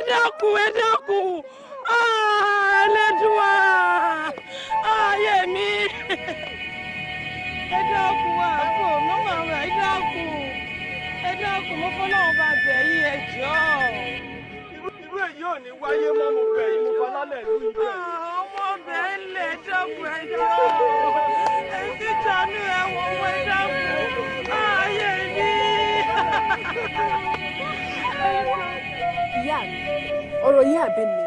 dákun Ẹlẹ́dùà ayé mi ẹ dákun àpò mọ́mọ́ rẹ̀ ẹ dákun mo fọlọ́run bá bẹ̀ yín ẹ jọ̀ọ́. irú èyí ò ní wáyé mọ́ mo bẹ̀ yín mo falálẹ̀ ìlú yìí bẹ̀. ọmọ bẹ́ẹ̀ lè dákun ẹ jọ̀ọ́ ẹ kíjà ní ẹ̀wọ̀n ẹ dákun ayé mi. ìyá mi ọ̀rọ̀ yìí àbẹ̀ mi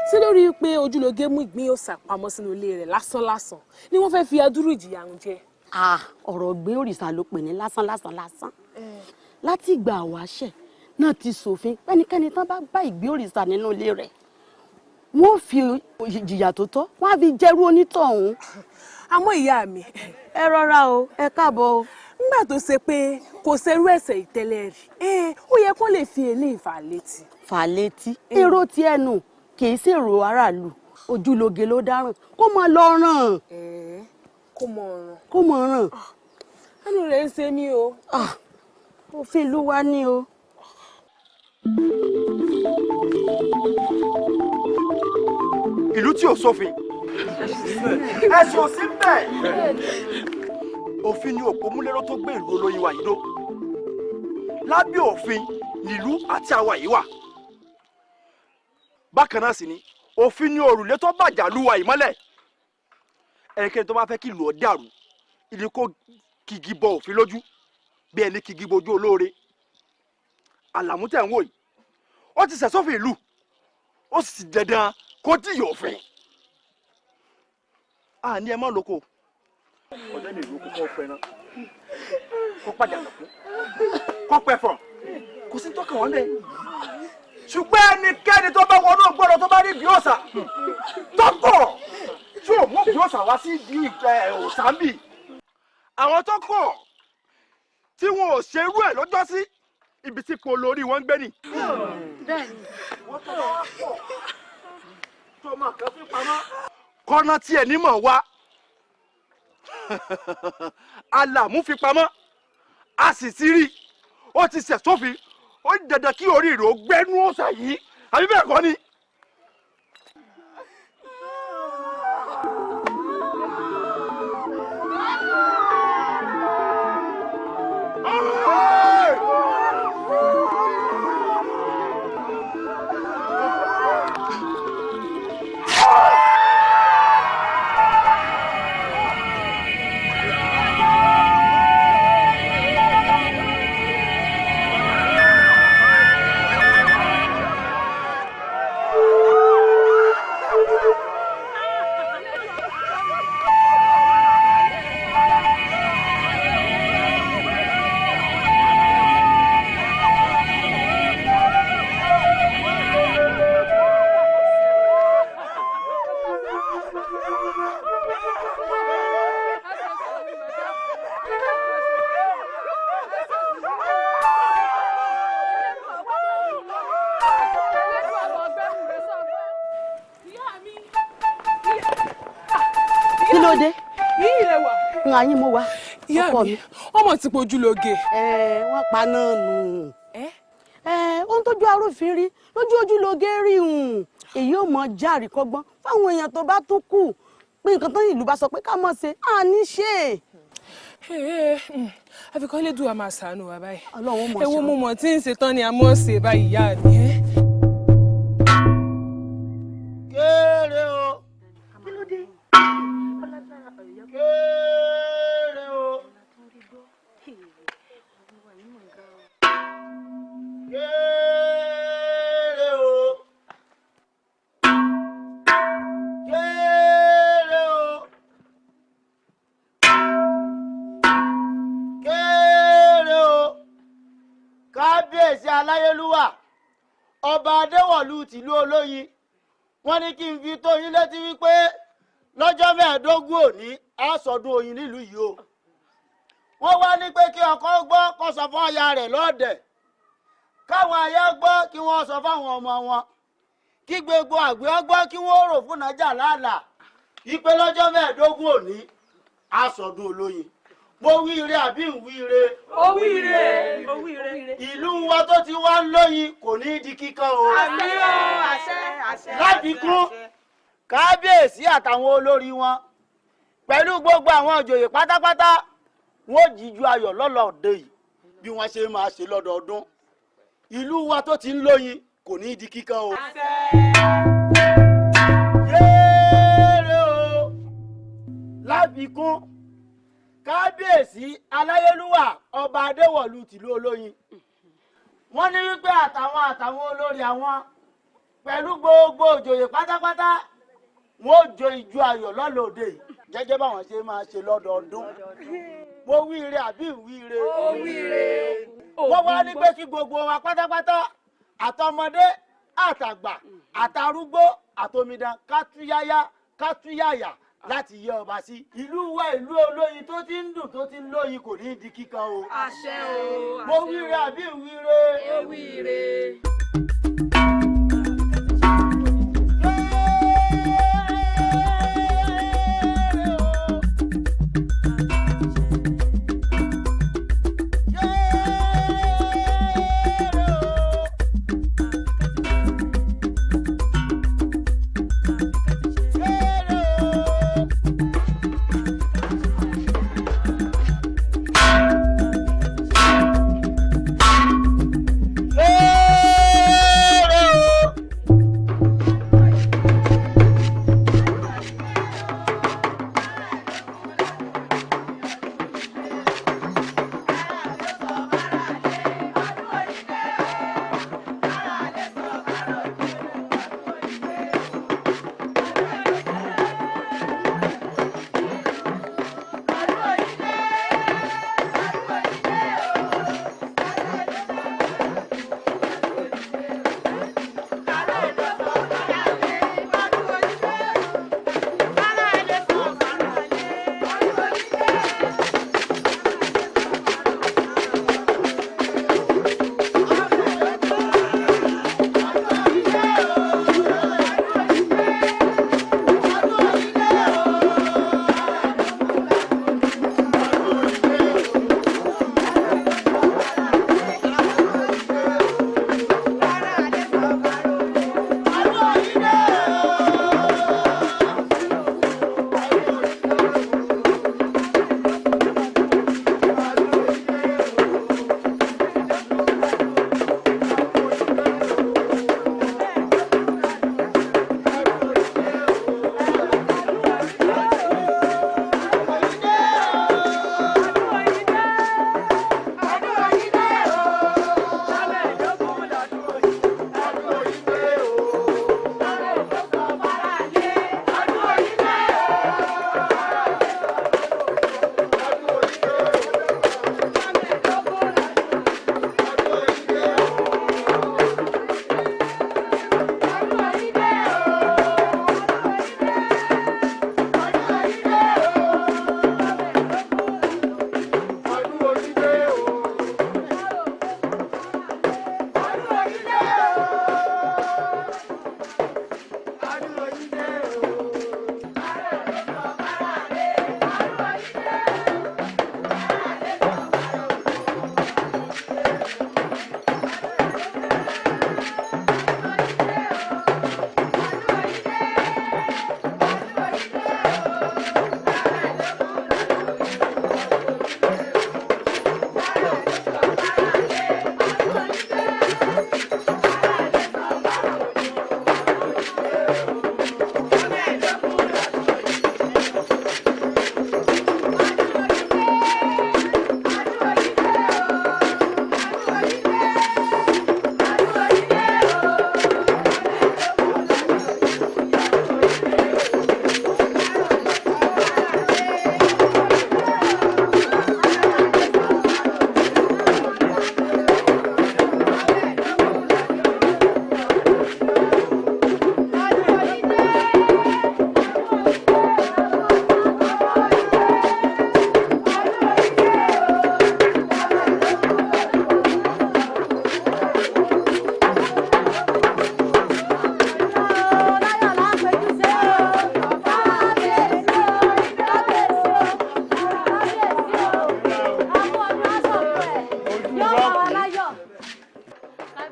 ṣé lórí pé ojúlóge mú ìgbín òòṣà pamọ́ sínú ilé rẹ̀ lásán ni wọ́n fẹ́ fi adúrú ìjìyà ń jẹ. ọ̀rọ̀ ìgbín òrìṣà ló pè ní lásán láti ìgbà àwáṣẹ̀ náà ti ṣòfin pẹ́nikẹ́ni tán bá bá ìgbín òrìṣà nínú ilé rẹ̀ wọ́n fi ìjìyà tó tọ́ wọ́n á fi jẹ́rú onítọ̀hún. àmọ́ ìyá mi ẹ rọra o ẹ káàbọ̀ o. nígbà tó ṣe pé kò ṣerú ẹ̀ṣẹ̀ ìtẹ́lẹ̀ rí ó yẹ kó lè fi eléyìí fà létí. èrò tí ẹnu kì í ṣèrò aráàlú ojúlóge ló dáràn kó mọ lọ ràn. kó mọ ràn. ẹnu rẹ̀ ń ṣe mí o. òfin ìlú wa ní o. ìlú tí ò sófin ẹ̀sùn ò sí bẹ́ẹ̀ òfin ni òpómúléró tó gbé ìlú olóyin wa yìí dó lábẹ́ òfin nílùú àti àwa yìí wà bákan náà sì ni òfin ni òrùlé tó bàjá lúwa yìí mọ́lẹ̀ ẹnikẹ́ni tó bá fẹ́ kí ìlú ó dàrú ìdí kó kìgì bọ òfin lójú bí ẹni kìgì bojú olóore Àlàmú tẹ̀ ń wò yìí ó ti ṣẹ̀ sófin ìlú ó sì dandan kó dìyà òfin àní ẹ má lóko ọ̀dọ́ ní ìlú kókó pẹran kó pàjà lọ́kùn kó pẹ́ fọ̀ kò sí tọ́kàn wọn bẹ́ẹ̀ ṣùgbọ́n ẹnikẹ́ni tó bá wọnú gbọ́dọ̀ tó bá rí bí òòṣà tọ́kọ̀ tí ò mú bí òòṣà wá sí di òòṣàmbì àwọn tọ́kọ̀ tí wọn ò ṣerú ẹ̀ lọ́jọ́ sí ibi tí kò lórí wọn gbé ni. wọ́n tó bá wá pọ̀ tó máa kàn fi pamọ́. kọ́nà tí ẹ̀ ní mọ̀ wá Àlàmú fi pamọ́ a sì ti rí ó ti ṣẹ̀ sófin ó dandan kí orí rẹ̀ ó gbẹ́nu òòṣà yìí àbí bẹ́ẹ̀ kọ́ ni. Yín mo wá ọkọ mi ọmọ ti pojú lóge. Wọ́n pa náà nù. Ohun tójú arúfin rí lójú ojú lóge rí èyí ò mọ járe kọ́gbọ́n fáwọn èèyàn tó bá tún kù pé nǹkan tó ní ìlú bá sọ pé ká mọ̀ ṣe à ní ṣe. àfikún lè dùn àmà ṣàánú wa báyìí. Ọlọ́run mọ̀ ṣe. ewu mo mọ̀ tí ń ṣe tán ni a mọ̀ ṣe báyìí ìyá mi. kéré o. kí ló dé? kéré o. kéré o. kéré o. kéré o. kábíyèsí aláyélúwà ọba adéwọ̀lú tìlú olóyin wọ́n ní kí n fi tó yín létí wípé lọ́jọ́ 15 òní á sọdún oyin nílùú yìí o. wọ́n wá ní pé kí ọkọ gbọ́ kó sọ fún aya rẹ̀ lọ́ọ̀dẹ̀ káwọn aya gbọ́ kí wọ́n sọ fáwọn ọmọ wọn kí gbogbo àgbẹ̀ gbọ́ kí wọ́n rò fún nájà láàlà wípé lọ́jọ́ 15 òní á sọdún olóyin mo wíire àbí ń wíire. ó wíire. ó wíire. ìlú wa tó ti wá ń lóyin kò ní di kíkan o. àmín o àṣẹ àṣẹ. láfikún kábíyèsí àtàwọn olórí wọn pẹ̀lú gbogbo àwọn ìjòyè pátápátá wọ́n jíjú ayọ̀ lọ́lọ́ọ̀dẹ yìí bí wọ́n ṣe máa ṣe lọ́dọọdún. ìlú wa tó ti ń lóyin kò ní di kíkan o. yéèrè o láfikún kábíyèsí aláyélúwà ọba adéwọ̀lú tìlú olóyin wọ́n ní wípé àtàwọn olórí àwọn pẹ̀lú gbogbo ìjòyè pátápátá wọ́n jó ijó ayọ̀ lọ́lọ́ọ̀dẹ yìí gẹ́gẹ́ báwọn ṣe máa ṣe lọ́dọọdún. mo wíire àbí ìwíire. ó wíire. wọ́n wá ní pé kí gbogbo wa pátápátá àtọmọdé àtàgbà àtàrúgbó àtòmìdán kátúyáyá kátúyáyà láti yẹ ọba sí. ìlú wa ìlú olóyin tó ti ń dùn tó ti ń lóyin kò ní di kíkan o. àṣẹ o. mo wíire àbí ìwíire. ó wíire.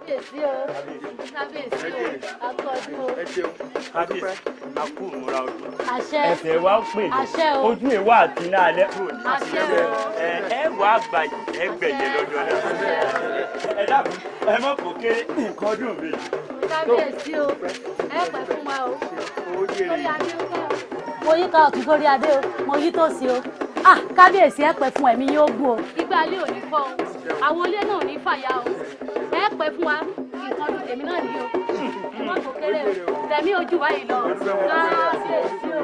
kábíyèsí o kábíyèsí o akọọdún o. ẹ ṣeun kábíyèsí àkú ìmúra ọdún. àṣẹ ẹsẹ̀ wa ń pè àṣẹ o ojú ìwà àti náà alẹ́ kúrò ní. àṣẹ o. ẹ wà àgbà yìí ẹ gbẹ̀yẹ lọ́jọ́ náà. ẹ dábàá ẹ mọ̀ kó kéré nǹkan ọdún mi. kábíyèsí o ẹ pẹ́ fún wa o. lórí adé o kẹ́ o. mo yí ká ọ̀tún sórí adé o mo yí tó sí o. kábíyèsí ẹ pẹ́ fún ẹ̀mí yóò gbó o. ìgbà ilé ò ní fọ́ o àwọn ilé náà ò ní fàyà o ẹ pẹ́ fún wa nǹkan ọdún tèmi náà nìyí o ẹ mọ̀ kó kéré o tẹ̀mí ojú wa yìí lọ kábíyèsí o.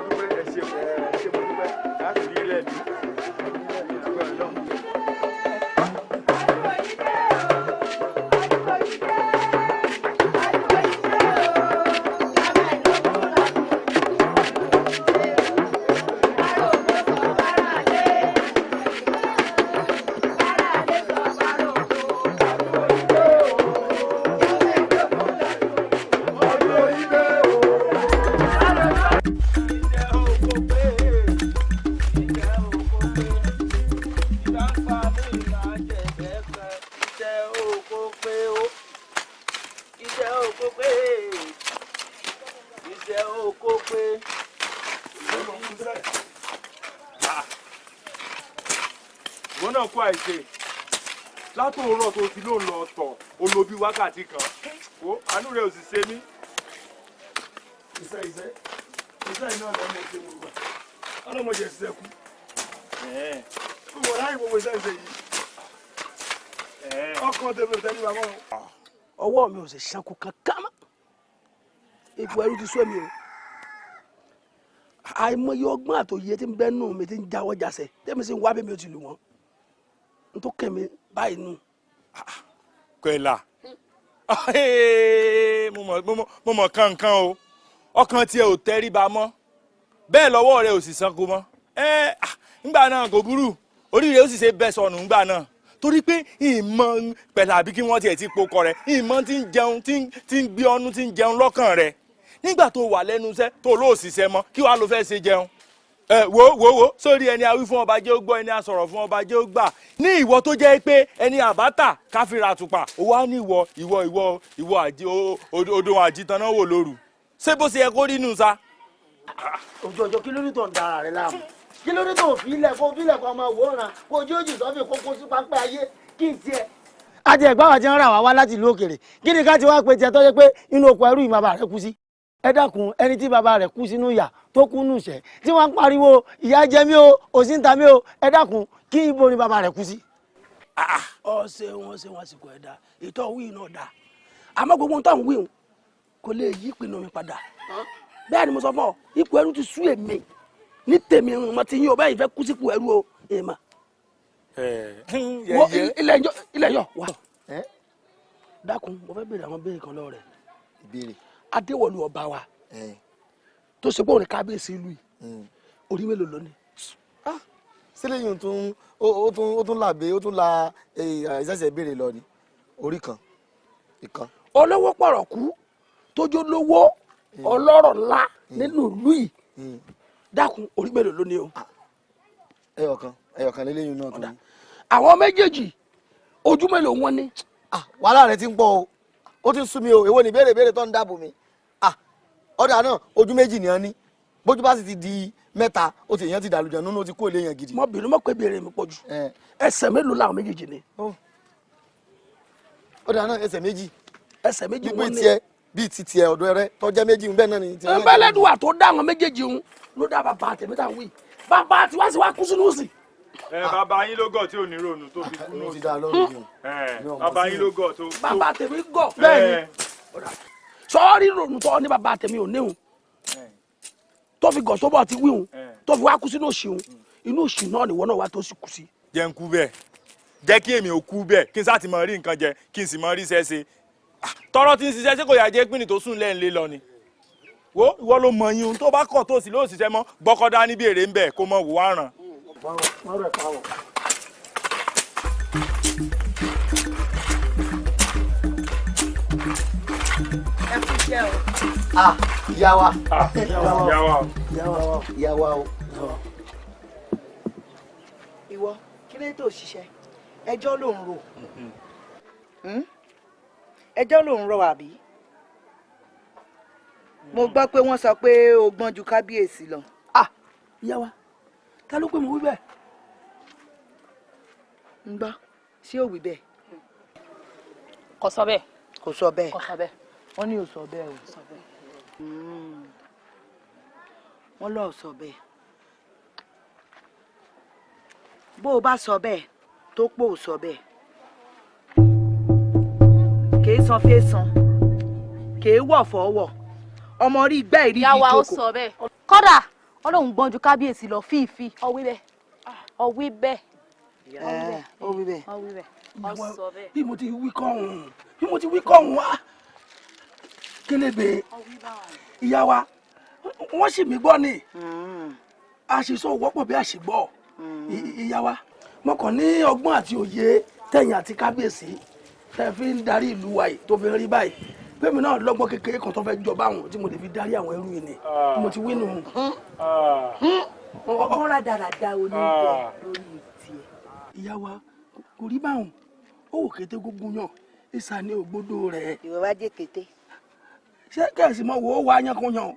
látòórọ̀ tó ti ló ń lọ tọ̀ olóbi wákàtí kan wo àánú rẹ̀ ò sì ṣe mí. iṣẹ́ iná lọ́mọ ṣe mo gbà ọlọ́mọ jẹ ṣiṣẹ́ kú. mo ráyè gbogbo iṣẹ́ ìṣe yìí ọkàn tèmi ò tẹ́lẹ̀ bàbá wọn. ọwọ́ mi ò sì ṣanko kankan mọ́ ipò ẹrú ti sọ mi o àìmọye ọgbọ́n àtòyè tí ń bẹ́ nù mi ti ń jáwọ́ jàsẹ̀ tẹ́mi sì ń wá bí mi ò ti lù wọ́n n tó kẹ́mi báyìí nù. Kọ́lá mo mọ̀ kankan o ọkàn tiẹ̀ ò tẹríba mọ́ bẹ́ẹ̀ lọ́wọ́ rẹ̀ ò sì sanko mọ́ ńgbà náà kò burú orí rẹ̀ ó sì ṣe bẹ́ sọnù ńgbà náà torí pé ìmọ̀ pẹ̀lú àbí kí wọ́n tiẹ̀ ti pokọ rẹ̀ ìmọ̀ tí ń jẹun tí ń gbé ọnú tí ń jẹun lọ́kàn rẹ̀ nígbà tó wà lẹ́nu iṣẹ́ tó lóòṣìṣẹ́ mọ́ kí wàá ló fẹ́ ṣe jẹun wo sórí ẹni awí fún ọba jẹ́ ó gbọ́ ẹni asọ̀rọ̀ fún ọba jẹ́ ó gbà ní ìwọ tó jẹ́ pé ẹni àbátà káfíra àtùpà ó wá ní ìwọ àjí odò àjítaná wò lóru ṣé bó ṣe yẹ kó rí nù sa. ojú ọjọ́ kí ló ní tó ń dara rẹ láàmú kí ló ní tó fi ilẹ̀ kó ọmọ wòran kó ojú òjì sọ́fì kókó sí pápẹ́ ayé kí n tiẹ̀. àti ẹ̀gbọ́n wa ti ń rà wá láti ìlú òkèèrè kí ni ká ti wá pe tiẹ̀ tó yẹ pé inú oko ẹrú yìí bàbá rẹ kú sí. ẹ dákun ẹni tí bàbá rẹ kú sínú ìyà tó kú nù sẹ tí wọ́n ń pariwo ìyà jẹ mí o òsì ń ta mí o ẹ dákun kí ibo ni bàbá rẹ kú sí. ọ̀sẹ̀ wọn àsìkò ẹ̀dá ètò wíì náà dá àmọ́ gbogbo ohun tó ń wíì kò lè yí ìpinnu mi padà bẹ́ẹ̀ ni mo sọ fún ọ ipò ẹrú ti sú èmi ní tèmi mo ti yín o bẹ́ẹ̀ ìfẹ́ kú sípò ẹrú o èèmà. ilẹ̀ yọ wà dákun mo fẹ́ béèrè àwọn béèrè kan lọ́wọ́ rẹ̀. ìbéèrè. Adéwọ̀lú ọba wa tó ṣe pé òun kábíyèsí ìlú yìí orí mélòó lónìí. sílẹ̀ yìí ó tún làbẹ́ ó tún la ìṣẹ̀ṣẹ̀ béèrè lọ ni orí kan ìkan. olówó pọ̀rọ̀kú tójó lówó ọlọ́rọ̀ ńlá nínú ìlú yìí dákun orí mélòó lónìí o. ẹyọkan lélẹ́yìn náà tó ní. àwọn méjèèjì ojú mélòó wọn ni. wàhálà rẹ ti ń pọ̀ o ó ti ń sú mi o èwo ni béèrè tó ń dáàbò mi ọ̀dà náà ojú méjì ni wọ́n ní bójú bá sì ti di mẹ́ta ó ti èèyàn ti dàlùjọ nínú ó ti kó ilé yẹn gidi. mo bínú mọ́ pé béèrè mi pọ̀ jù ẹsẹ̀ mélòó làwọn méjèèjì ni. ọ̀dà náà ẹsẹ̀ méjì wọ́n ní. bíi ti tiẹ̀ ọ̀dọ̀ rẹ tọ́jẹ́ méjì ń bẹ́ẹ̀ náà ni. ẹnbẹ́lẹ́dùwà tó dá àwọn méjèèjì ń ló dá bàbá àtẹ̀mí tá à ń wí bàbá àti wá sí wá kú sínú sí. bàbá yín ló gọ̀ tí ò ní ronú tó fi kú ló ti dá lọ́rùn yìí. bàbá yín ló gọ̀ tó. bàbá àtẹ̀mí gọ̀ bẹ́ẹ̀ ni sọ́ọ́rí ronú tó ní bàbá àtẹ̀mí ò níhun tó fi gọ̀ tó bọ̀ ti wíhun tó fi wá kú sínú òṣì hun inú òṣì náà nìwọ náà wá tó sì kú sí. jẹ́ ń kú bẹ́ẹ̀ jẹ́ kí èmi ò kú bẹ́ẹ̀ kí n sá ti mọ rí nǹkan jẹ kí n sì mọ rí sẹ́sẹ́ tọrọ tí ń ṣiṣẹ́ ṣé kò yà jẹ́ pínlẹ̀ tó sùn lẹ́yìn lé lọ ni wo ìwọ ló mọ yín tó bá kọ̀ tó sì ló ṣiṣẹ́ mọ́ gbọ́kọ́dá níbi èrè ń bẹ̀ kó mọ wò wá ràn. ìyá wa ìyá wa o. ìwọ kí ló tó ṣiṣẹ́ ẹjọ́ ló ń rò ẹjọ́ ló ń rọ àbí. mo gbọ́ pé wọ́n sọ pé o gbọ́n ju kábíyèsí lọ. ìyá wa ta ló pé mo wí bẹ́ẹ̀. ń gbọ́ ṣé ò wí bẹ́ẹ̀. kò sọ bẹ́ẹ̀. kò sọ bẹ́ẹ̀. kò sọ bẹ́ẹ̀. wọ́n ní ò sọ bẹ́ẹ̀ o. sọ bẹ́ẹ̀. wọ́n lọ́ọ́ sọ bẹ́ẹ̀. bó o bá sọ bẹ́ẹ̀ tó pò ó sọ bẹ́ẹ̀. kèé san fẹ́ san kèé wọ̀ fọ́wọ̀ ọmọ rí gbẹ́ ìrí ìjókòó. yàwá ó sọ bẹ́ẹ̀. kódà ọlọ́run gbọ́n ju kábíyèsí lọ fífi ọwí bẹ́ẹ̀ ọwí bẹ́ẹ̀. ọwí bẹ́ẹ̀. ọwí bẹ́ẹ̀. ó sọ bẹ́ẹ̀. bí mo ti wí kọ́hún wá kélébé ìyá wa wọ́n sì mí gbọ́ ni àṣìṣọ́ wọ́pọ̀ bí àṣìgbọ́ ìyá wa mo kàn ní ọgbọ́n àti òye tẹ̀yìn àti kábíyèsí tẹ̀ fi ń darí ìlú wa yìí tó fi ń rí báyìí pèmí náà lọ́gbọ́n kékeré kan tó fẹ́ jọba àwọn tí mo lè fi darí àwọn ẹrú yìí ni mo ti wí nù. ọgbọ́n rádaràda oníbẹ̀ lórí tiẹ̀. ìyá wa kò rí báwọn ó wò kété gógún yàn ìsà ní ògbódò rẹ̀. ìwọ wá jẹ́ kété. ṣé kẹ̀sì mọ wò ó wá yánkanyàn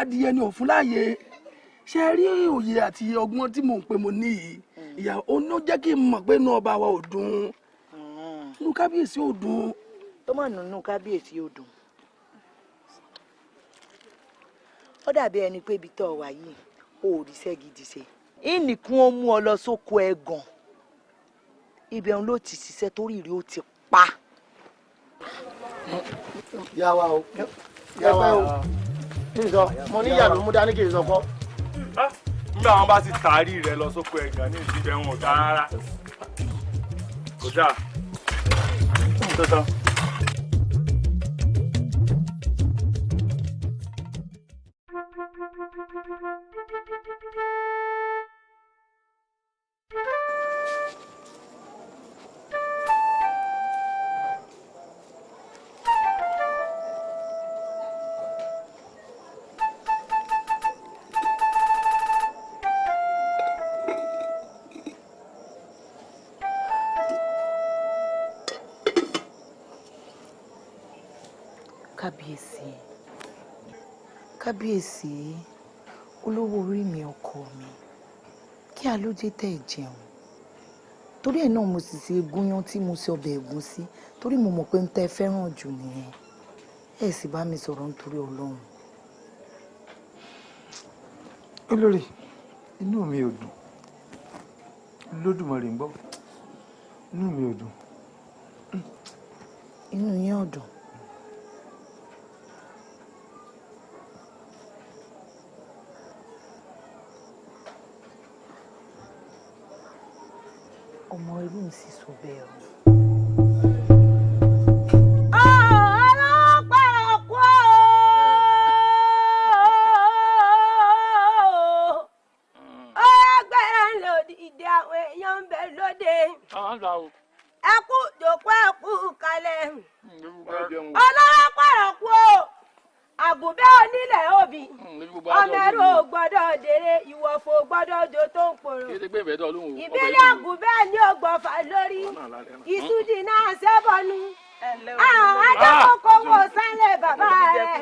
adìyẹ ni òfun láàyè ṣe rí òye àti ọgbọ́n tí mò ń pè mo ní yìí ìyá òun ló jẹ́ kí n mọ̀ pé inú ọba wa ò dùn inú kábíyèsí ò dùn. tó mọ̀ nínú kábíyèsí ò dùn. ó dàbí ẹni pé ibi tó wà yìí ò ríṣẹ́ gidi ṣe. ìnìkún ó mú ọ lọ sóko ẹ̀gàn ibẹ̀ òun ló ti ṣiṣẹ́ torí rí ó ti pa. yà wá o yà wá o kí n sọ mo ní ìyá ló mú dání kí n sọ kọ́. nígbà wọn bá ti taari rẹ lọ sóko ẹ̀gàn ní ìdíbẹ̀ wọn ò dá rárá kò dáa tó tán. kábíyèsí olówó orí mi ọkọ mi kí a ló dé tẹ́ ẹ jẹun torí ẹ̀ náà mo sì ṣe gúnyán tí mo ṣe ọbẹ̀ ẹ̀gúsí torí mo mọ̀ pé ń tẹ́ fẹ́ràn jù nìyẹn ẹ sì bá mi sọ̀rọ̀ nítorí Ọlọ́run. olórí inú mi ò dùn lódùmarè ń gbọ́ inú mi ò dùn. inú yín ò dùn. ọmọ irú ń sì sọ bẹ́ẹ̀ o. ẹkú jòkó ẹkú kalẹ̀ ọlọ́pàá kú o àgùnbẹ́ onílẹ̀ òbí ọmọ ẹrú ò gbọ́dọ̀ dèrè ìwọ̀fọ̀ gbọ́dọ̀ jò tó ń pòrò ìbílẹ̀ àgùnbẹ́ ni ó gbọ̀fà lórí ìsúdì náà ṣẹ́bọnú ajẹ́kọ̀ọ́kọ́ sálẹ̀ bàbá rẹ̀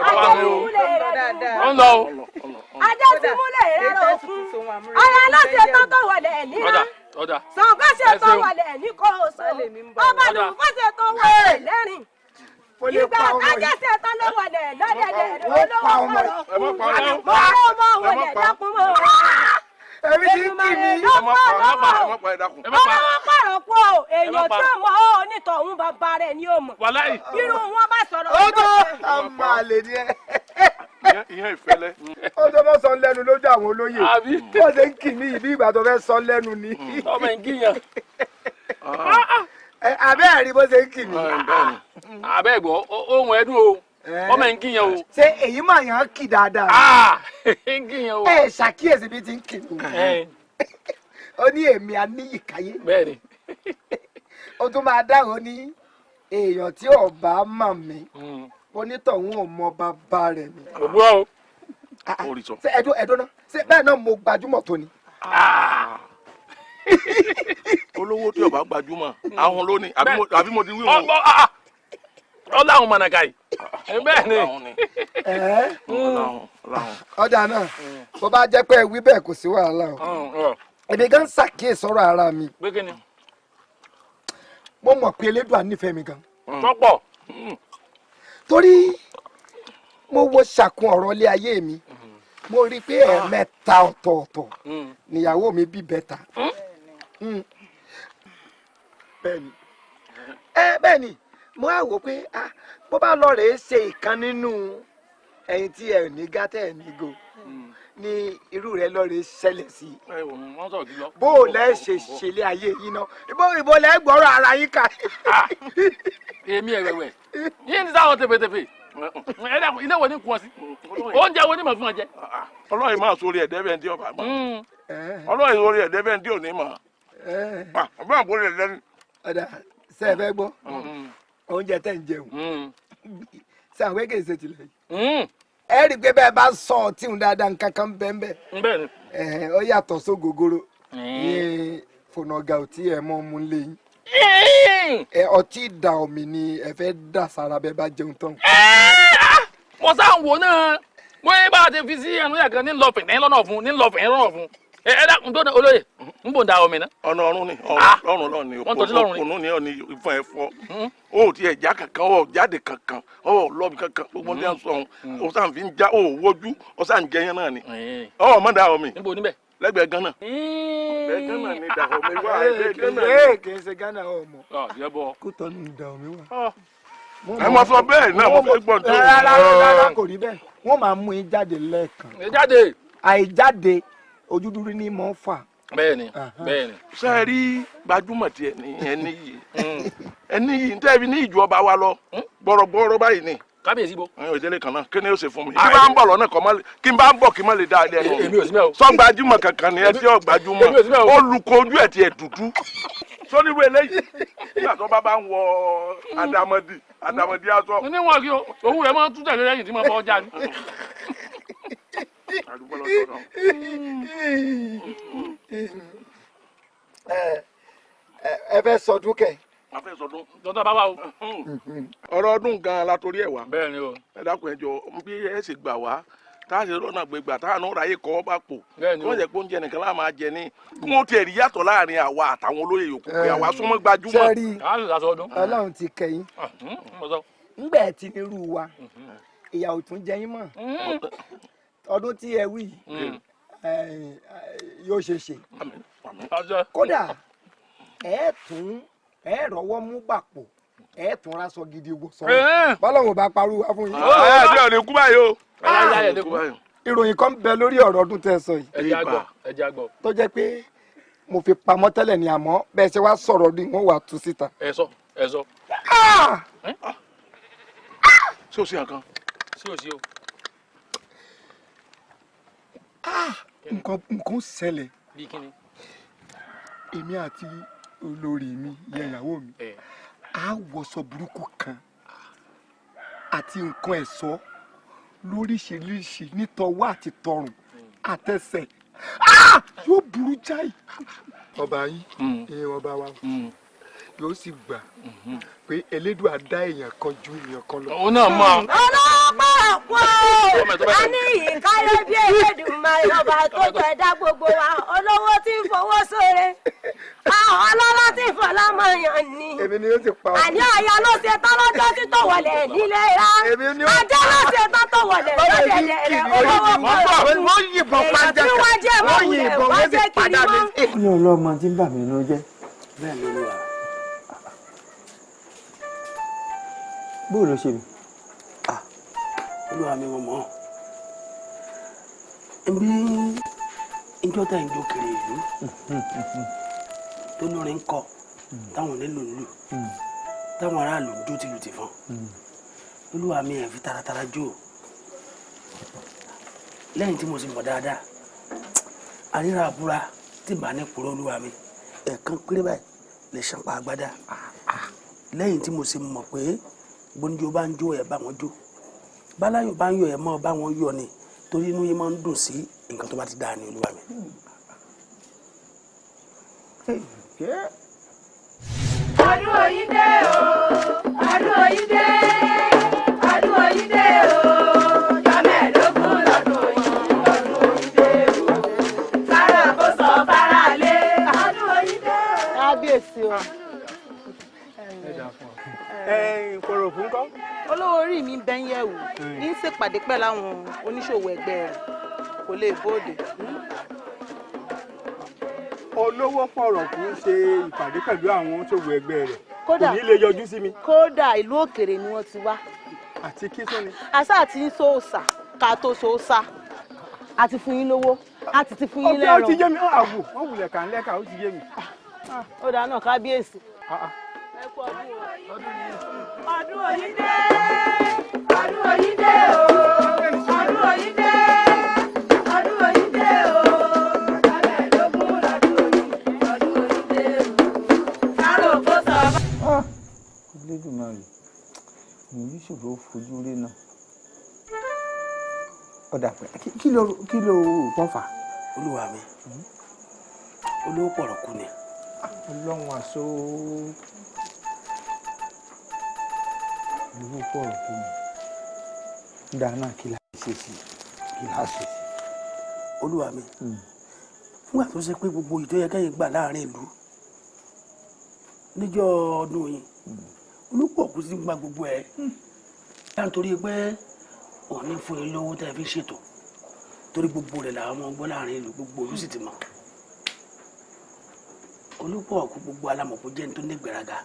ajẹ́tìmúlẹ̀ rẹ̀ dùn ajẹ́tìmúlẹ̀ rẹ̀ rọ̀ fún ọ̀rẹ́ aláṣẹ tó tó wọlé níná sọ̀gbọ́sẹ̀ tó wọlé ní kò sọ ọba lùfọ́sẹ̀ tó wọlé lẹ́rìn ìgbà kájẹsẹ̀ tó ló wọlé lọ́dẹ̀dẹ̀ olówó mọ́ wọlé dákun mọ́ ẹbí tí kì mí ọlọ́wọ́ pààrọ̀ kú o èèyàn tí ó mọ onítọ̀hún bàbá rẹ̀ ni ó mọ̀ irú wọn bá sọ̀rọ̀ ó tó àmà lè ní ẹ. ìyẹn ìfẹ́lẹ́. ó tó mọ́ sọ lẹ́nu lójú àwọn olóyè wọ́n ṣe ń kì mí ìbí ìgbà tó fẹ́ sọ lẹ́nu ni. ọmọ ìkíyàn. abẹ́ ẹ̀rí bó ṣe ń kì mí. abẹ́ gbọ́ ohun ẹ̀dùn o ọmọ ìkíyàn o. ṣé èyí máa yàn án kì dáadáa. ìkíyàn o. ẹ ṣàkíyèsí bí ti ń kì mí. ó ní èmi Aníyìkáyé. bẹ́ẹ̀ni. ó tún máa dáhùn ní èèyàn tí ò bá mọ̀ mí onítọ̀hún ò mọ bàbá rẹ̀ ni. òwúrọ̀ o. ṣé ẹdún náà ṣé bẹ́ẹ̀ náà mo gbajúmọ̀ tó ni. olówó tí ọba gbajúmọ̀ àwọn ló ní àbí mo ti wí wọn. ọ láwọn mọ̀nàkà yìí bẹ́ẹ̀ ni. ọjà náà bó bá jẹ́ pé wí bẹ́ẹ̀ kò sí wàhálà o èmi gan ṣàkíyèsí ọ̀rọ̀ ara mi mo mọ̀ pé Elédùà nífẹ̀ẹ́ mi gan. tọ́pọ̀. torí mo wo ṣàkun ọ̀rọ̀ ilé ayé mi mo rí i pé ẹ̀ẹ̀mẹ́ta ọ̀tọ̀ọ̀tọ̀ níyàwó mi bí bẹ́ta. bẹ́ẹ̀ni mo á wò pé bó bá lọ rèé ṣe ìkan nínú ẹ̀yin tí ẹ ní gátẹ́ ẹ̀ ní go ní irú rẹ̀ lọ rèé ṣẹlẹ̀ sí i bó o lẹ́ ṣe ṣẹlẹ̀ ayé yìí náà ìbò lẹ́ gbọ́rọ̀ ara yín kà. èmi ẹ̀wẹ̀wẹ̀ yín ní sáwọn tẹ̀fẹ̀tẹ̀fẹ̀ ilé wo ni kún ọ sí oúnjẹ wo ni mà fún ọ jẹ. ọlọ́yin máa sórí ẹ̀dẹ́fẹ̀ ndí ọba mọ́ ọlọ́yin sórí ẹ̀dẹ́fẹ̀ ndí òní mọ́ ọba àbúrò rẹ̀ lẹ́nu. ọ̀dà ṣe é fẹ́ gbọ́ oúnjẹ tẹ̀ ń jẹun ṣe àwọn kéèké ṣe tilẹ̀ yìí ẹ rí i pé bẹ́ẹ̀ bá sọ ọtí ń dáadáa nǹkan kan bẹ́ẹ̀ ó yàtọ̀ sógógóró ní fònàgà òtí ẹ̀ mọ́ mú léyìn ọtí ìdà omi ni ẹ fẹ́ dà sára bẹ́ẹ̀ bá jẹun tán. mo sáà ń wò náà mo yẹ bá a ti fi sí ẹnu yà kan ní lọ́fìn ní lọ́nà fún ní lọ́fìn ní lọ́nà fún ẹ dákun tó ní olóyè ń bò ń da omi náà. ọ̀nà ọ̀run ni ọ̀run náà ni òkùnú ni ọ̀ni ìfọ̀n ẹ̀fọ́ ó ti ẹ̀já kankan ó jáde kankan ó lọ́ọ̀bì kankan gbogbo ní àṣọ ọ̀hún ó sàn fi ń já ó wojú ó sàn jẹyàn náà ni ọ̀ mọ̀ da omi lẹ́gbẹ̀ẹ́ Gánà lẹ́gbẹ̀ẹ́ Gánà ni da omi wá lẹ́gbẹ̀ẹ́ Gánà. kì í ṣe Gánà ọmọ kó tọ́ ni da omi wá. ẹ mọ sọ bẹ́ẹ̀ náà mo fẹ́ gbọ́ tó. rárá kò rí bẹ́ẹ̀ wọ́n máa mú yín jáde lẹ́ẹ̀kan àìjáde ojú dúró ní mọ́ fà. bẹ́ẹ̀ni bẹ́ẹ̀ni. ṣé ẹ rí gbajúmọ̀ tí ẹni yìí tẹ́ ẹ fi ní ìjọ ọba wa lọ gbọ́rọ̀gbọ́rọ̀ báyìí ni. kábíyèsí bo. ìdílé kan náà kí ni ó ṣe fún mi. kí bá ń bọ̀ lọ́nà kí n bá ń bọ̀ kí n má lè dá ilé ẹnu. èmi ò sí mẹ́ o. sọ gbajúmọ̀ kankan ni ẹ tí ò gbajúmọ̀ olùkọ́ ojú ẹ̀ tí ẹ̀ dúdú. sọ́níwé eléyìí nígbà tó bá ń wọ àdàmọ̀dì aṣọ. níwọ̀n kí òun rẹ̀ máa ń tún tẹ̀lé lẹ́yìn tí mo bọ́ ọjà ni. ẹ fẹ́ sọdún kẹ. a fẹ́ sọdún. dọ́tà bá wà o. ọ̀rọ̀ ọdún gan-an la torí ẹ̀ wá. bẹ́ẹ̀ ni o. ẹ dákun ẹ jọ bí ẹ ṣe gbà wá tá a ṣe lọ́nà gbégbà tá a nù ráyè kọ́ bá pò. bẹ́ẹ̀ ni o. wọ́n jẹ́ pé oúnjẹ nìkan láà máa jẹ ní kí wọ́n tiẹ̀ rí yàtọ̀ láàrin àwa àtàwọn olóyè yòókù pé àwa súnmọ́ gbajúmọ̀. sẹ́rí Ọlọ́run ti kẹ́yìn ńgbẹ́ ti nírú wa ìyàwó tún jẹ yín mọ́ ọdún tí ẹ wí yóò ṣe ṣe kódà ẹ rọ́wọ́ mú gbàpò ẹ tún raṣọ gidi wò sọ bọ́lọ́wọ́ bá parú wá fún yín. ẹ bí ọ̀nà ikú báyìí o. ìròyìn kan bẹ lórí ọ̀rọ̀ ọdún tẹ́ sọ yìí tó jẹ́ pé mo fi pamọ́ tẹ́lẹ̀ ní àmọ́ bẹ́ẹ̀ ṣe wá sọ̀rọ̀ ni wọ́n wà tú síta. ẹ sọ. sí o sí nǹkan. sí o sí o. nǹkan ṣẹlẹ̀ bí kíni. èmi àti olórí mi ìyàwó mi á wọṣọ burúkú kan àti nǹkan ẹ̀ṣọ́ lóríṣiríṣi nítọwọ́ àti tọrùn àtẹsẹ̀ yóò burú jáì. ọba yín ìyẹn ọba wa yóò sì gbà pé Elédùà dá èèyàn kan ju èèyàn kan lọ. òun náà mọ. ọlọ́pàá pọ̀ a ní ìkáyé bí Elédùmarè ọba tó jẹ́ dá gbogbo wa olówó tí ń fowó sóore àwọn ọlọ́lá tí ń fọlá mọ̀ yàn ni. èmi ni ó ti pa ọ́. àní àyà ló ṣe tán lọ́jọ́ tí tó wọlé nílé ra ajá ló ṣe tán tó wọlé lọ́dẹ̀dẹ̀ rẹ̀ olówó pọ̀ wọ́n yìnbọn pàjá kan wọ́n yìnbọn wọ́n sì padà ní. mi ò lọ́mọ tí ń bà mí ló jẹ́ bẹ́ẹ̀ ló ló wà. bóò ló ṣe mi. olúwa mi wọ́n mọ̀ ọ́n bí ìjọ tá ìjọ kiri ìlú tó lórin kọ táwọn nílò nílò táwọn aráàlú ń jó tìlù tìfọn olúwa mi ẹ̀ fi taratara jó lẹ́yìn tí mo sì mọ̀ dáadáa àríra àbúrà tí bá ní kúrò olúwa mi ẹ̀ẹ̀kan péré báyìí lè ṣàpá agbádá lẹ́yìn tí mo sì mọ̀ pé gbóńjó bá ń jó ẹ̀ bá wọn jó báláyò bá ń yọ ẹ̀ mọ́ bá wọn yọ ni torí inú yìí máa ń dùn sí nǹkan tó bá ti dáa ní olúwa mi. Ọdún Oyídé o, ọdún Oyídé, ọdún Oyídé o, ọjọ́ mẹ́ẹ̀ẹ́dógún lọ́dún Oyídé o, sára kó sọ fara lé, ọdún Oyídé o. Kábíyèsí o. Kòrò fún kọ́. Olówó orí mi ń bẹ́ ń yẹ̀wò ní í ṣèpàdé pẹ̀lú àwọn oníṣòwò ẹgbẹ́ rẹ̀ kò lè bóde. Olówó pọ̀rọ̀ kì í ṣe ìpàdé pẹ̀lú àwọn oníṣòwò ẹgbẹ́ rẹ̀. Kódà kò ní lè yọjú sí mi. Kódà ìlú òkèrè ni wọ́n ti wá. Àti kí tún ni. Àṣà àti ń sòòsà ká tó sòòsà àti fún yín lówó àti ti fún yín lẹ́rọ. Ó ti yé mi àwò wọ́n wulẹ̀ kà ń lẹ́ka ó ti yé mi. Ó dáa náà kábíyèsí. Ẹ kú ọdún o. Ọdún Oyídé, ọdún Oyídé o, ọdún Oyídé, ọdún Oyídé o, ọjọ́ mẹ́ẹ̀ẹ́dógún lọ́dún Oyídé o, sára kó sọ. Olódùmarè mo ní ṣòro fojú rí náà. Ọ̀dà pẹ́ kí ló kàn fà? Olúwa mi olówó pọ̀rọ̀ kú ni. Ọlọ́run àṣọ olówó pọ̀rọ̀ kú ni. Dáná kí la ṣe sí kí la ṣe sí. Olúwa mi nígbà tó ṣe pé gbogbo ìtọ́ yẹ kẹ́yìn gbà láàrin ìlú níjọ́ ọdún yìí olùpọ̀ kú sí gba gbogbo ẹ̀ nítorí pé òun ní fún yín lówó tẹ́ fi ṣètò torí gbogbo rẹ̀ làwọn ọmọ ọgbọ́n láàrin ìlú gbogbo olú sì ti mọ̀ olùpọ̀ kú gbogbo alámọ̀kú jẹ́ ní tó ní gbéraga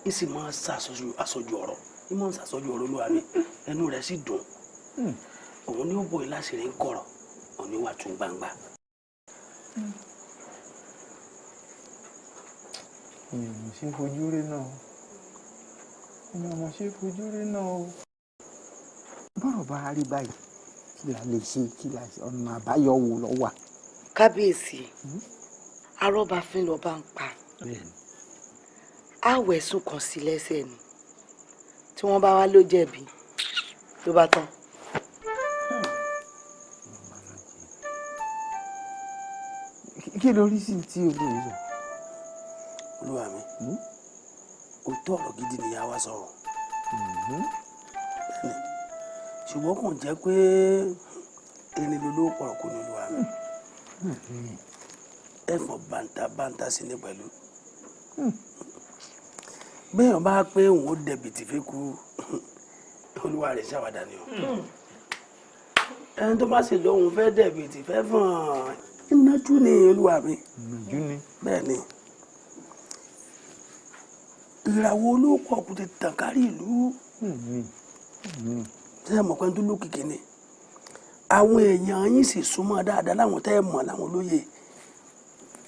ní sì máa ń ṣàṣọjú ọ̀rọ̀ ní máa ń ṣàṣọjú ọ̀rọ̀ Olúwa mi ẹnu rẹ̀ sì dùn òun ní ó bò yín láṣìírí ń kọ̀rọ̀ òun ní wà tún gbangba. Èèyàn ṣe fojú rí náà èèyàn ṣe fojú rí náà o. Bọ́rọ̀ bá rí báyìí kí la lè ṣe kí la ṣe ọ̀nà àbáyọ wo ló wà. Kábíyèsí arọ́bàfin ló bá ń pa àwọ̀ ẹ̀sùn kan sí lẹ́sẹ̀ ni tí wọ́n bá wá ló jẹ̀bi ló bá tán. Kí ló rí sí tí olóyè sọ? Olúwa mi òótọ́ ọ̀rọ̀ gidi nìyá wa sọ̀rọ̀ bẹ́ẹ̀ni ṣùgbọ́n kò jẹ́ pé ẹni ló pọ̀rọ̀ kó ní Olúwa mi ẹ̀fọn bàǹtà sí ní pẹ̀lú bẹ́ẹ̀ bá pé òun ó dẹ̀bìtì fẹ́ kú Olúwa rẹ̀ ṣàwádà ni o ẹni tó bá sì lóhun fẹ́ dẹ̀bìtì fẹ́ fọ́n ìnájú ni Olúwa mi bẹ́ẹ̀ni ìràwọ̀ olóòpọ̀ kò ti tàn kárí ìlú tẹ́ ẹ mọ̀ pé tó lókìkí ni àwọn èèyàn yín sì súnmọ́ dáadáa láwọn tẹ́ ẹ mọ̀ láwọn olóye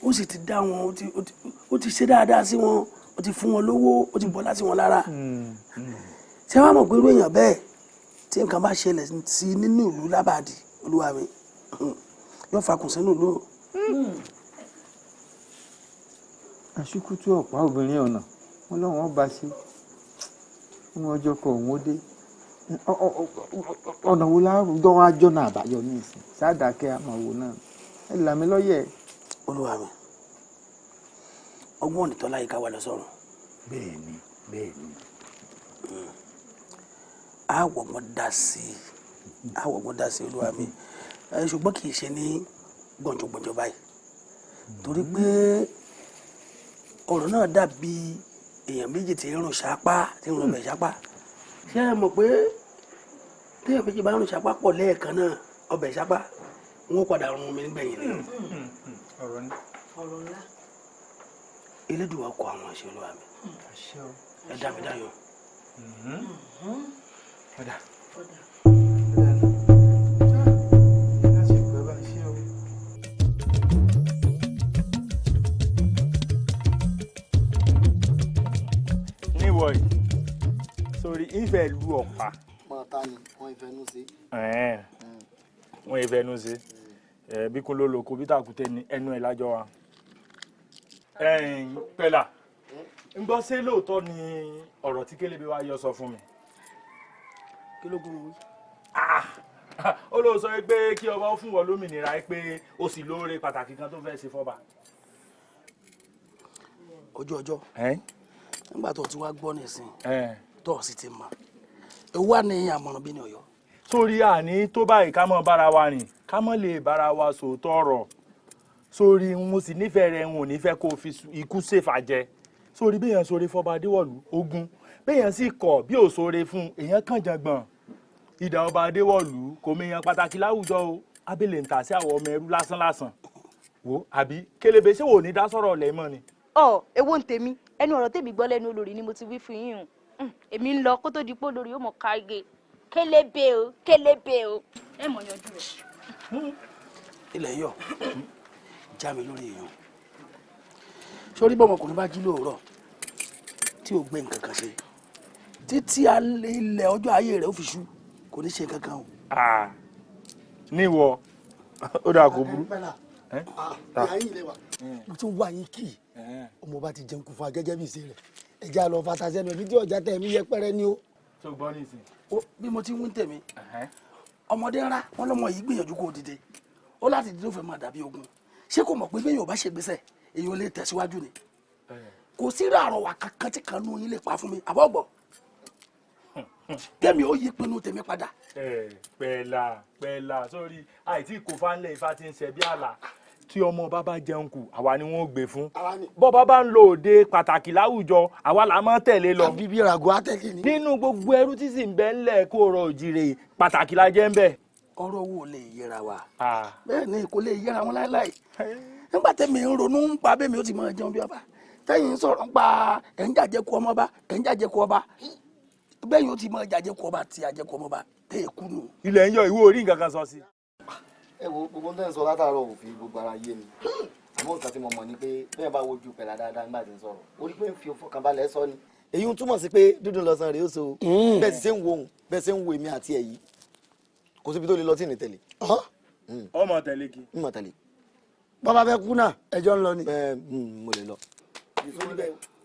ó sì ti dá wọn ó ti ṣe dáadáa sí wọn ó ti fún wọn lówó ó ti bọ́lá sí wọn lára tí wọ́n mọ̀ pé irú èèyàn bẹ́ẹ̀ tí nǹkan bá ṣẹlẹ̀ sí nínú ìlú lábàdì Olúwa mi yóò fakùn sínú ìlú. Àṣùkútù ọ̀pá obìnrin ọ̀nà wọn lọ́wọ́ bá ṣe wọn ọjọ́ kan òun ó dé ọ̀nà wo láwùjọ wọn àjọ náà àbáyọ ní ìsìn sáàdàkẹ́ àmọ̀wò náà ẹ là mí lọ́yẹ̀. Olúwa mi ọgbọ́n ònìtọ́ láyé ká wà lọ sọ̀rọ̀. Bẹ́ẹ̀ni bẹ́ẹ̀ni. àwọ̀gbọ́n dá sí Olúwa mi ṣùgbọ́n kì í ṣe ní gbọ̀njọ̀gbọ̀njọ̀ báyìí torí pé ọ̀rọ̀ náà dàbí èèyàn méjì tí ń rùn ṣápá tí ń rùn bẹ̀ ṣápá ṣé ẹ mọ̀ pé téèyàn méjì bá rùn ṣápá pọ̀ lẹ́ẹ̀kan náà ọbẹ̀ ṣápá wọn padà rún mi nígbẹ̀yìn ni. ọ̀rọ̀ ni. ọ̀rọ̀ ńlá. Elédùà kọ àwọn àṣẹ Olúwa mi ẹ dá mi dáyọ̀. Ọ̀dà. níwọ̀ yìí sórí ìfẹ́ lu ọ̀pá. pátá ni wọ́n ìfẹ́nu sí. wọ́n ìfẹ́nu sí bí kún ló lóko bí tàkùtẹ́ ní ẹnu ẹ̀ lájọ wa. pẹ̀lá ń gbọ́ ṣé lóòótọ́ ni ọ̀rọ̀ tí Kélébé wa yọ sọ fún mi. kí ló gún mi. ó ló sọ pé kí ọba ó fún wọn lómìnira pé ó sì lóore pàtàkì kan tó fẹ́ ṣe fọ́ba. ojú ọjọ́ nígbà tó ti wá gbọ́ nísìn tó o sì ti mọ̀ ewu wà ní àmọ̀ràn bí ní Ọ̀yọ́. sórí àní tó báyìí ká mọ̀ bára wa rìn ká mọ̀ lè bára wa sòótọ́ ọ̀rọ̀ sórí mo sì nífẹ̀ẹ́ rẹ̀ n ò ní fẹ́ kó o fi ikú ṣèfà jẹ sórí béèyàn sóore fọba Adéwọ̀lú ogun béèyàn sì kọ̀ bí ò sóore fún èèyàn kàn jàngbọ̀n ìdá ọba Adéwọ̀lú kò méyàn pàtàkì láwùjọ o abẹ́lẹ̀ ń tà sí àwọn ọmọ ẹrú lásán wo àbí kélébé ṣé wò ní dá sọ̀rọ̀ lẹ́mọ̀ ni. Èwo ń tèmi ẹnu ọ̀rọ̀ tèmi gbọ́ lẹ́nu olórí ni mo ti wí fún yín o èmi ń lọ kó tó di pé olórí ó mọ̀ káge kélébé o ẹ mọ̀ yanjú rẹ̀. ilẹ̀ yọ já mi lórí èèyàn sórí bọ́mọkùnrin bá jí lóòrọ̀ tí ò gbé nǹkan kan ṣe títí ilẹ̀ ọjọ́ ayé rẹ̀ ó fi ṣú kò ní ṣe kankan o. níwọ ó dà kó burú. mo tún wá yín kì í ọmọ bá ti jẹun kú fún wa gẹ́gẹ́ bí ìṣe rẹ̀ ẹja lọ fata sẹ́nu ẹbí tí ọjà tẹ̀ mí yẹpẹrẹ ni o. tó gbọ́ ní ìsìn. bí mo ti ń tẹ̀mí ọmọdé ńlá wọn lọmọ yìí gbìyànjú kó dìde ó láti dìde ó fẹ́ máa dàbí ogun ṣé kò mọ̀ pé bẹ́ẹ̀ yóò bá ṣe gbèsè èyí ò lè tẹ̀síwájú ni kò sí àrọ̀wà kankan tí kan nú yín lè pa fún mi àbọ̀gbọ̀ tẹ̀mí ó yí pinnu tèmi padà. pẹ̀lá sórí àìtí kò fánlẹ̀ ifá ti ń ṣe bí àlà tí ọmọ bàbá jẹun kù àwa ni wọ́n gbé fún bọ́ bàbá ń lo òde pàtàkì láwùjọ àwa là máa tẹ̀lé lọ. àbí bí ràgó àtẹ̀lé ni. nínú gbogbo ẹrú tí sì ń bẹ ńlẹ̀ kó rọ òjìrè pàtàkì la jẹ́ ń bẹ̀. ọ̀rọ̀ wo lè yẹra wa bẹ́ẹ̀ ni kò lè yẹra wọn láéláé nígbà tẹ́mi ń ronú ń pa bẹ́ẹ̀ mi ó ti máa jẹun bí ọba tẹ́yìn sọ̀rọ̀ ń pa ẹ̀ ń jàjẹkù ọmọba ẹ̀ ń jàjẹkù ọba bẹ́ẹ̀ yóò ti máa jàjẹkù ọba àti àjẹkù ọmọba tẹ́ ẹ̀ kú nù. ilẹ̀ ń yọ ìwé orí nǹkan kan sọ sí. ẹ wo gbogbo tẹ́ ń sọ látàárọ̀ òfin gbogbo ara yé mi àmọ́ nǹkan tí mo mọ̀ ni pé bẹ́ẹ̀ bá wojú pẹ̀lá dáadáa nígbà tí ń sọ̀rọ̀ orí pé ń fi ìfọkànbalẹ̀ sọ ni. èyí ń túmọ̀ sí pé dúdú lọ́sàn rèé ó so bẹ́ẹ̀ sì ṣe ń wo òun bẹ́ẹ̀ ṣe ń wo èmi àti ẹ̀ yìí kò síbi tó lè lọ tí ì ní tẹ̀lé. ọmọ tẹ̀lé kí. ń mọ̀ tẹ̀lé. bàbá fẹ́ kú náà ẹjọ́ ń lọ ni. mo lè lọ.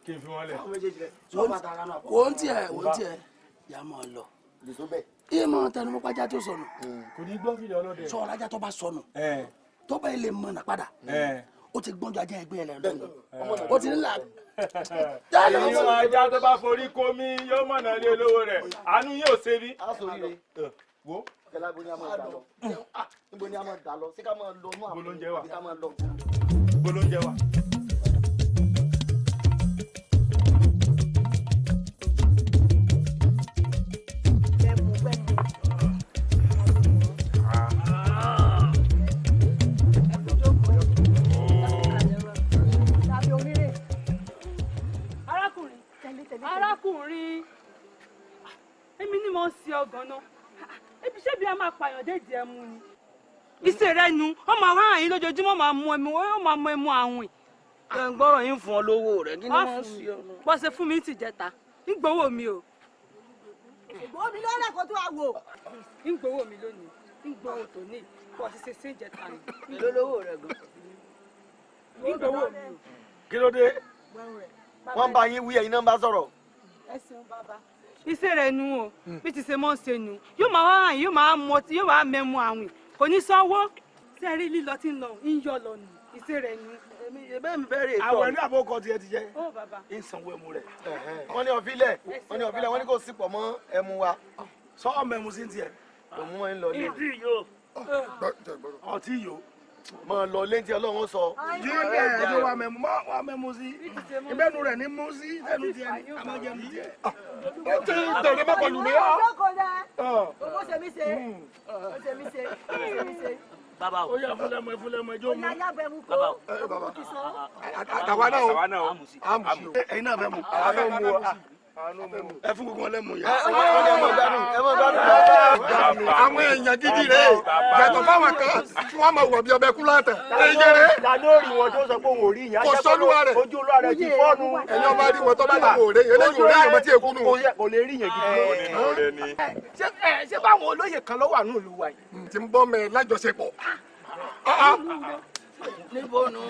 kí n fi wọn lẹ̀. wò ń tiẹ̀ yà máa lọ. iye máa tẹnu mọ́ pàjá tó sọnù. kò ní gbọ́ fìdí ọlọ́dẹ. sọ ọ̀rájà tó bá sọnù tó bá ilé mọ̀nà padà ó ti gbọ́njọ ajá ẹgbẹ́ ẹ̀ lẹ́nu ó ti nílà. ìwọ ajá tó bá forí komi yóò mọ̀nà lé olówó rẹ̀ àánú yóò ṣe bí. wo. níbo ni a máa dà lọ níbo ni a máa dà lọ sí ká máa lọ inú àpò bolóúnjẹ wà. ká máa lọ. bolóúnjẹ wà. arákùnrin èmi ni mo ń ṣe ọgàn náà ebi ṣé bí a máa pààyàn déèdì ẹmu ni. iṣẹ́ rẹ nu ó máa wá àyín lójoojúmọ́ máa mú ẹmu ó máa mú ẹmu àwìn. ẹ ń gbọ́rọ̀ yín fún ọ lówó rẹ̀ kí ni wọ́n ń ṣe ọ. bọ́ ṣe fún mi ti jẹta ń gbowó mi o. ìgbowó mi lọ́rẹ̀ kó tó wá wò. ń gbowó mi lónìí ń gbowó tòní bọ́ ṣe ṣe ń jẹta ni. èló lówó rẹ̀ gan. ń gbowó mi o. kí ló dé. wọ́n bá yín wí ẹ̀yin náà bá sọ̀rọ̀. ẹ ṣeun bàbá. iṣẹ́ rẹ̀ nu o bí ti ṣe mọ́ ṣe nu yóò máa wá àyìn yóò máa mọ tí yóò máa mẹ́mu àwìn kò ní sanwó sẹ́ẹ̀rí lílọ tí ń lọ ń yọ lọ nù iṣẹ́ rẹ̀ nu. bẹ́ẹ̀ mi fẹ́ rè tọ́ àwọn ẹni àbókọ tiẹ̀ ti jẹ́ ó bàbá. ń sanwó ẹmu rẹ̀. wọ́n ní ọ̀fílẹ̀ wọ́n ní kò sí pọ̀ mọ́ ẹmu wa. sọ ọmọ ẹmu sí tiẹ̀. òun wọn ń lọ lé. ìdí yóò ọtí yóò mọ lọ létí Ọlọ́run sọ. jíjẹ ẹjọ wa mẹmu sí ìbẹnu rẹ ní mú sí ẹnu tiẹ̀ ní amájẹnu tiẹ̀. ó ti tẹ̀lé mọ́kànlú mi. ó ṣe mí ṣe ó ṣe mí ṣe. bàbá o. ó yà fúnlẹ̀mọ ẹjọ́ mu. ó yà bẹ̀ mú kó àtàwa náà o àmù ẹ̀yin náà fẹ́ mu. ẹ fún gbogbo ọlẹ́mu yá. àwọn èèyàn gidi rèé yàtọ̀ fáwọn kan tí wọ́n máa wọ̀ bí ọbẹ̀ kú látẹ̀. ẹ̀yẹ́rẹ́. ìdáná orí wọn tó sọ pé òun ò rí ìyá. kò sọ́lúwa rẹ̀. ojú olúwa rẹ̀ ti fọ́ọ̀nù. ẹ̀yin ọba rí wọn tó bá lọ́wọ́ òré yẹn lẹ́yìn òré yẹn mọ́ tí èkú nù. kò lè rí yẹn gidi. ṣé báwọn olóyè kan ló wà ní ìlú wa yìí. ti ń bọ́ mẹ́ lájọṣepọ̀. níbo nu.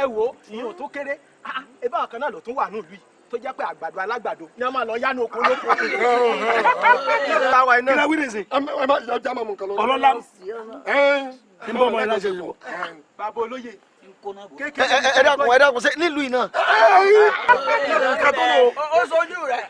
ẹ wo ìyẹn ò tó kéré ẹ báwọn kan náà ló tún wà ní ìlú yìí tó jẹ́ pé àgbàdo alágbàdo ni a máa lọ yánu oko lóko. kí ló wí nìsín. ẹ má yọ jámọ̀ mú nǹkan lọ. ọlọ́lá ń bọ́ ọmọ yẹn láṣẹ pọ̀. bàbá olóye ẹ dákun ṣe nílùú iná. ó sojú rẹ̀.